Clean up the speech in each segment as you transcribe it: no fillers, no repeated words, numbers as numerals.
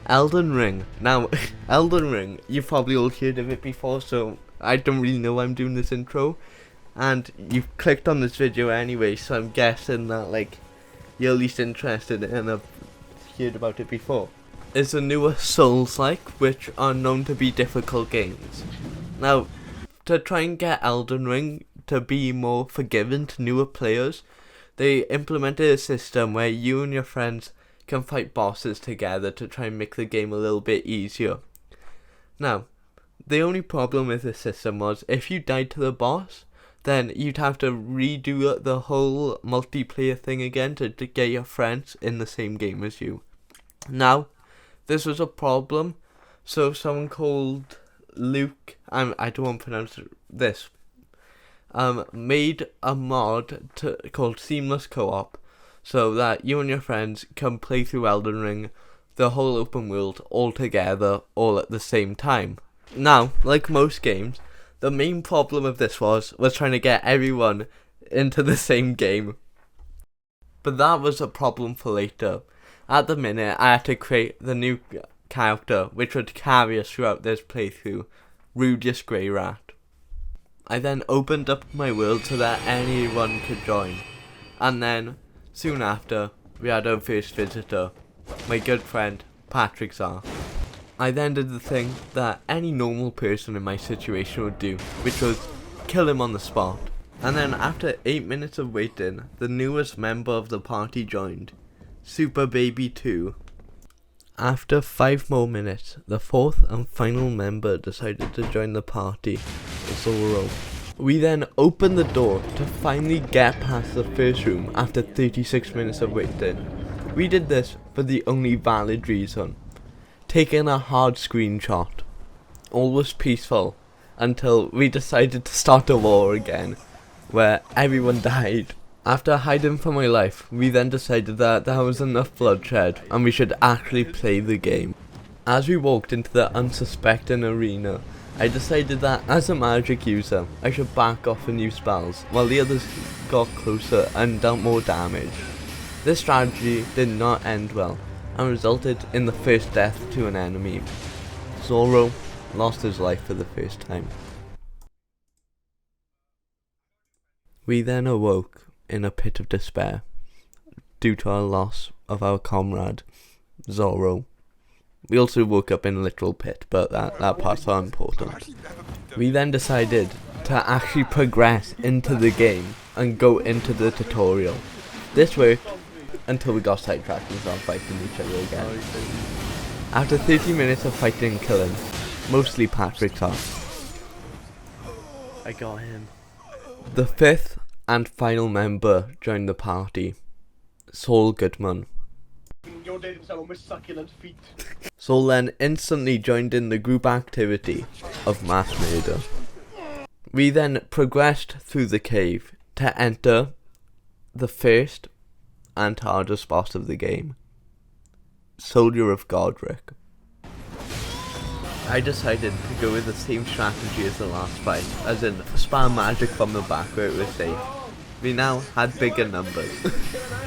Elden Ring. Now, Elden Ring, you've probably all heard of it before, so I don't really know why I'm doing this intro. And you've clicked on this video anyway, so I'm guessing that, like, you're at least interested and have heard about it before. It's a newer Souls-like, which are known to be difficult games. Now, to try and get Elden Ring to be more forgiving to newer players, they implemented a system where you and your friends can fight bosses together to try and make the game a little bit easier. Now, the only problem with this system was if you died to the boss, then you'd have to redo the whole multiplayer thing again to get your friends in the same game as you. Now, this was a problem, so someone called Luke, I don't want to pronounce this, made a mod called Seamless Co-op, so that you and your friends can play through Elden Ring, the whole open world, all together, all at the same time. Now, like most games, the main problem of this was trying to get everyone into the same game. But that was a problem for later. At the minute, I had to create the new character, which would carry us throughout this playthrough, Rudius Grey Rat. I then opened up my world so that anyone could join, and then soon after, we had our first visitor, my good friend, Patrick Czar. I then did the thing that any normal person in my situation would do, which was kill him on the spot. And then after 8 minutes of waiting, the newest member of the party joined, Super Baby 2. After 5 more minutes, the fourth and final member decided to join the party, Zoro. We then opened the door to finally get past the first room after 36 minutes of waiting. We did this for the only valid reason: taking a hard screenshot. All was peaceful until we decided to start a war again, where everyone died. After hiding for my life, we then decided that there was enough bloodshed and we should actually play the game. As we walked into the unsuspecting arena, I decided that as a magic user, I should back off and use spells, while the others got closer and dealt more damage. This strategy did not end well, and resulted in the first death to an enemy. Zoro lost his life for the first time. We then awoke in a pit of despair, due to our loss of our comrade, Zoro. We also woke up in a literal pit, but that part's unimportant. We then decided to actually progress into the game and go into the tutorial. This worked until we got sidetracked and started fighting each other again. After 30 minutes of fighting and killing, mostly Patrick's off, I got him. The fifth and final member joined the party, Saul Goodman. Saul then instantly joined in the group activity of mass murder. We then progressed through the cave to enter the first and hardest boss of the game, Soldier of Godric. I decided to go with the same strategy as the last fight, as in spam magic from the back where it was safe. We now had bigger numbers.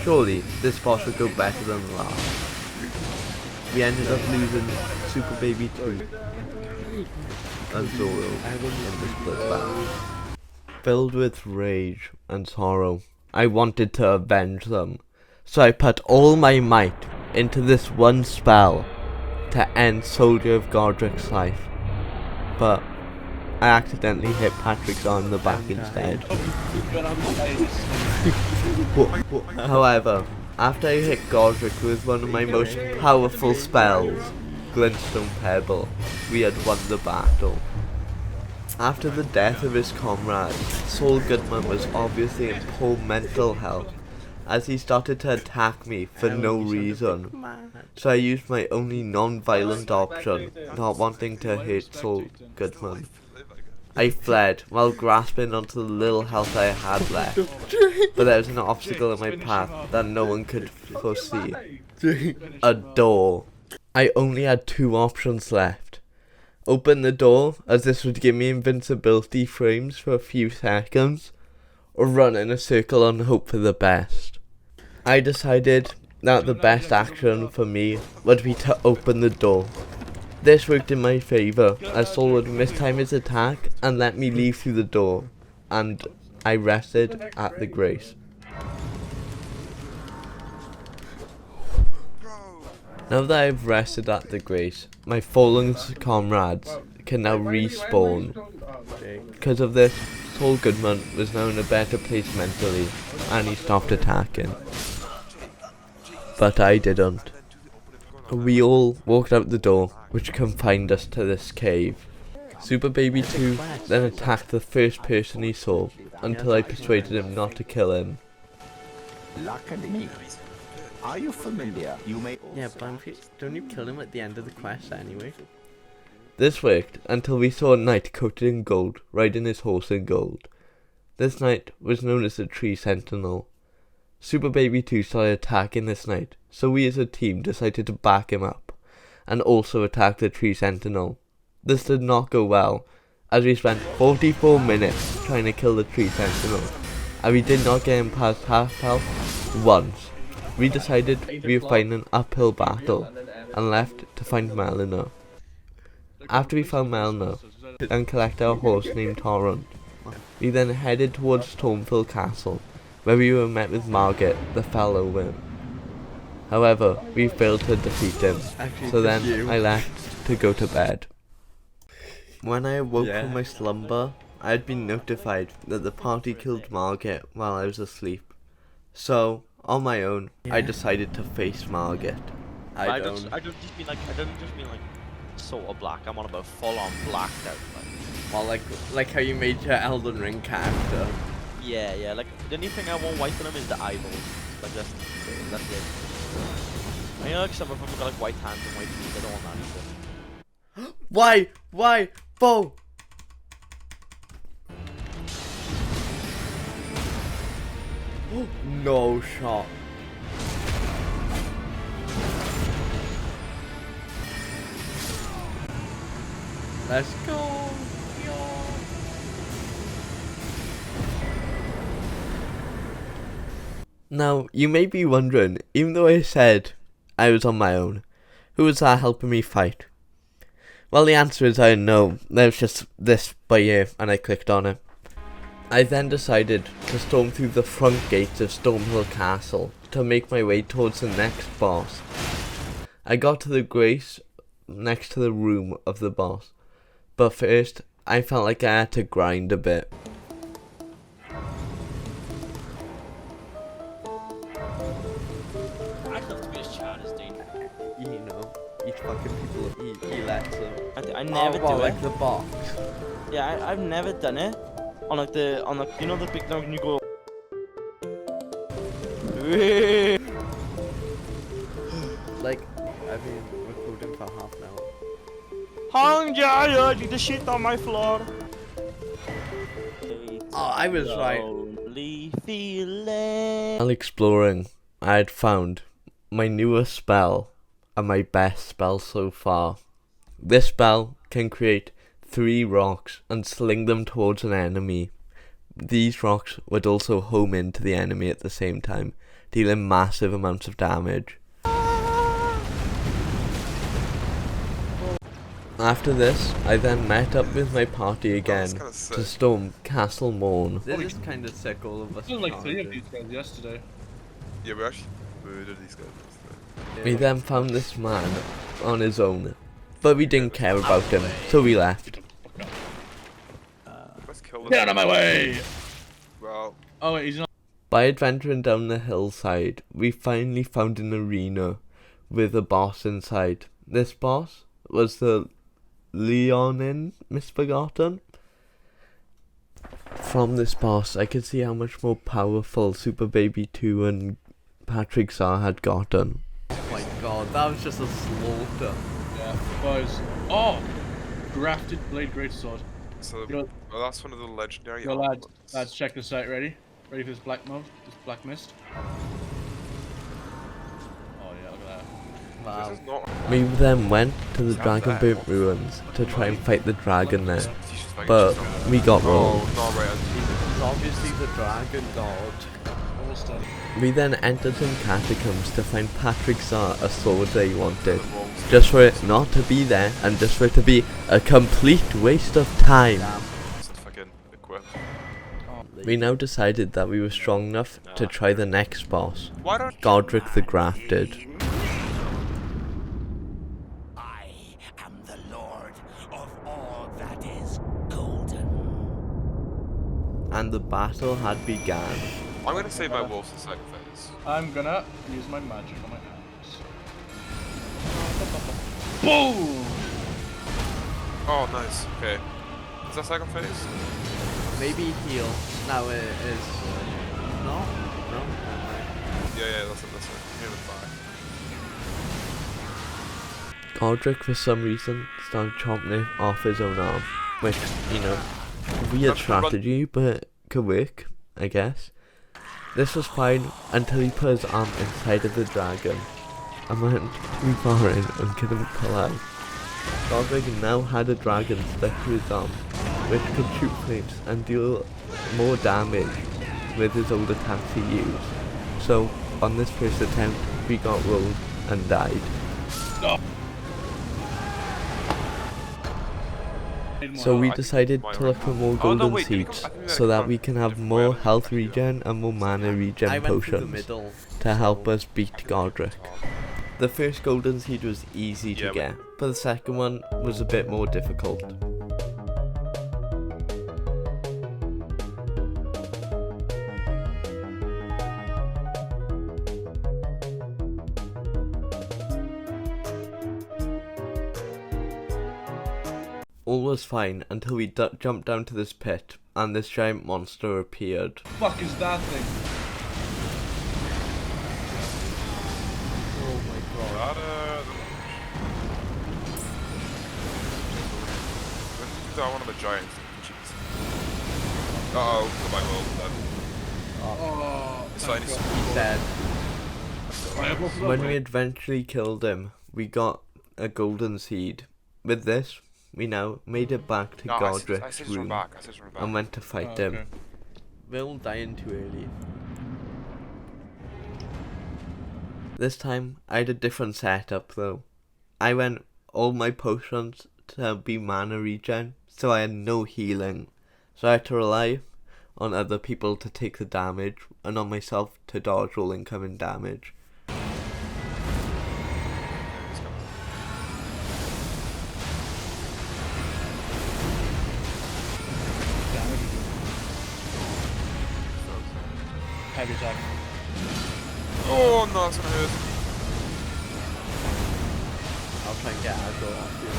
Surely this boss would go better than the last. We ended up losing Super Baby 2 and Zoro in this bloodbath. Filled with rage and sorrow, I wanted to avenge them, so I put all my might into this one spell to end Soldier of Godric's life, but I accidentally hit Patrick's arm in the back instead. However, after I hit Godric with one of my most powerful spells, Glintstone Pebble, we had won the battle. After the death of his comrade, Saul Goodman was obviously in poor mental health, as he started to attack me for no reason. So I used my only non-violent option, not wanting to hurt Saul Goodman. I fled while grasping onto the little health I had left, but there was an obstacle in my path that no one could foresee. A door. I only had 2 options left. Open the door, as this would give me invincibility frames for a few seconds, or run in a circle and hope for the best. I decided Now the best action for me would be to open the door. This worked in my favour, as Saul would mistime his attack and let me leave through the door, and I rested at the Graze. Now that I've rested at the Graze, my fallen comrades can now respawn. Because of this, Saul Goodman was now in a better place mentally, and he stopped attacking. But I didn't. We all walked out the door, which confined us to this cave. Super Baby 2 then attacked the first person he saw, until I persuaded him not to kill him. Look at me. Are you familiar? You may. Yeah, but don't you kill him at the end of the quest anyway? This worked until we saw a knight coated in gold riding his horse in gold. This knight was known as the Tree Sentinel. Super Baby 2 started attacking this knight, so we as a team decided to back him up, and also attack the Tree Sentinel. This did not go well, as we spent 44 minutes trying to kill the Tree Sentinel, and we did not get him past half health once. We decided we would find an uphill battle, and left to find Melina. After we found Melina, and collect our horse named Torrent, we then headed towards Stormfield Castle, where we were met with Margit, the fellow wimp. However, we failed to defeat him, so then I left to go to bed. When I awoke from my slumber, I had been notified that the party killed Margit while I was asleep. So, on my own, I decided to face Margit. I don't just mean like sort of black. I'm on about full on blacked out. Well, like how you made your Elden Ring character. Yeah. Like the only thing I won't white on them is the eyeballs. Like that's it. I know like some of them got like white hands and white feet. I don't want that either. Why? Bo! No shot. Let's go. Now, you may be wondering, even though I said I was on my own, who was that helping me fight? Well, the answer is I don't know. There was just this by here, and I clicked on it. I then decided to storm through the front gates of Stormhill Castle to make my way towards the next boss. I got to the Graze next to the room of the boss, but first I felt like I had to grind a bit. You know, each fucking people he lets them. I never do it. Like the box. Yeah, I've never done it. On like you know the big thing when you go. Like I've been recording for half an hour. Hung Jaya, you just shit on my floor. Oh, I was right. Feeling. While exploring, I had found my newest spell and my best spell so far. This spell can create 3 rocks and sling them towards an enemy. These rocks would also home into the enemy at the same time, dealing massive amounts of damage. After this, I then met up with my party again to storm Castle Morn. This is kind of sick, all of us. There was like 3 of these guys yesterday. Yeah, we actually murdered these guys yesterday. We then found this man on his own, but we didn't care about him, so we left. Let's kill them. Get out of my way! Well, Oh wait, he's not. By adventuring down the hillside, we finally found an arena with a boss inside. This boss was the Leonin Misforgotten. From this boss, I could see how much more powerful Super Baby 2 and Patrick Czar had gotten. Oh my god, that was just a slaughter. Yeah, boys. Oh! Grafted blade greatsword. so Yo, well, that's one of the legendary. yo armors. lads, check this out. Ready? Ready for this black mob? This black mist? Oh yeah, look at that. Wow. This is not. We then went to the Dragonboot ruins to try and fight the dragon there, but we got wrong. Oh, not right. He's obviously the dragon god. study. We then entered some catacombs to find Patrick's a sword that he wanted, just for it not to be there and just for it to be a complete waste of time. Just fucking equip. We now decided that we were strong enough to try the next boss, Why don't Godric the Grafted. I am the lord of all that is golden. And the battle had begun. I'm gonna save my wolves in second phase. I'm gonna use my magic on my hands. Boom! Oh, nice. Okay. Is that second phase? Maybe heal. No, it is. No? No? Yeah, that's it. Here with fire. Godric, for some reason, started chopping off his own arm, which, you know, weird strategy, but could work, I guess. This was fine until he put his arm inside of the dragon and went too far in and couldn't pull out. Godric now had a dragon stuck to his arm, which could shoot flames and deal more damage with his old attacks he used. So, on this first attempt, we got rolled and died. So we decided to look for more golden seeds so that we can have more health regen and more mana regen potions to help us beat Godric. The first golden seed was easy to get, but the second one was a bit more difficult. All was fine until we jumped down to this pit and this giant monster appeared. Fuck is that thing? Oh my god. I one of the giants. Jeez. Uh-oh, goodbye, Oh, It's fine, he's He's dead. dead. When we eventually killed him, we got a golden seed. With this, we now made it back to Godric's room and went to fight him. We're all dying too early. This time, I had a different setup though. I went all my potions to be mana regen, so I had no healing. So I had to rely on other people to take the damage, and on myself to dodge all incoming damage. Heavy attack. Oh no, that's gonna hurt. I'll try and get aggro off you.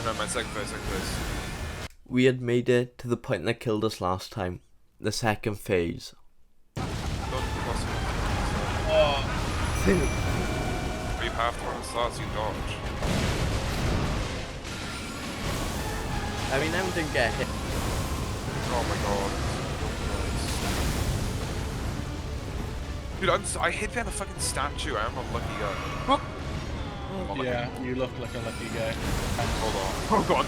No, my second phase. We had made it to the point that killed us last time, the second phase. Don't cross it. Oh, But you have to run the slots, you dodge. I mean, I didn't get hit. Oh my god. Dude, I hid behind a fucking statue. I am a lucky guy. Oh, yeah, you look like a lucky guy. Hold on.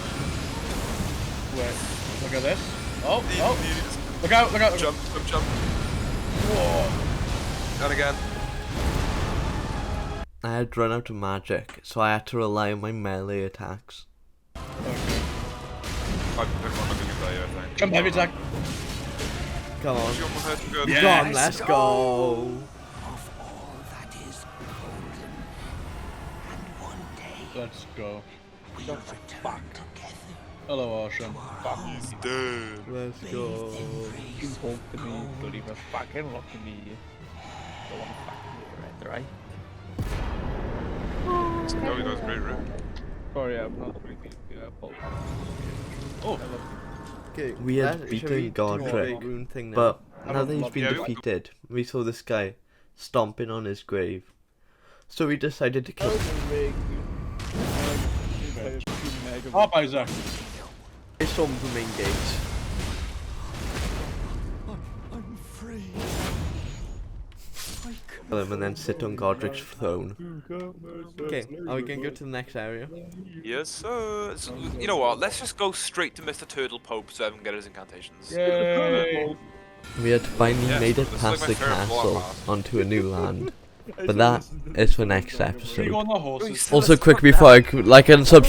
Wait, look at this. Oh, look out, look out. Jump. Whoa. And again. I had run out of magic, so I had to rely on my melee attacks. Okay. I'm not looking at that, I think. Jump, heavy attack. Come on. Yeah. Come on, let's go. Of all that is golden, and one day Let's go. we'll return together. Hello, Awesome. He's dead. Let's go. You talk to me, don't even fucking look at me. Don't want to fucking do it, right? No, he does great, right? Sorry, I'm not really good. Oh, Okay, we had beaten Godric, but now that he's been defeated, we saw this guy stomping on his grave. So we decided to kill him. Up, Isaac. I saw him the main gate. I'm free. Kill him and then sit on Godric's throne. Okay, are we gonna go to the next area? Yes, sir. So, you know what? Let's just go straight to Mr. Turtle Pope so I can get his incantations. Yay. We had finally Yes, made it this is past like the my favourite castle block. onto a new land. But that is for next Where you go episode. on the horses? Also, quick before I like and subscribe.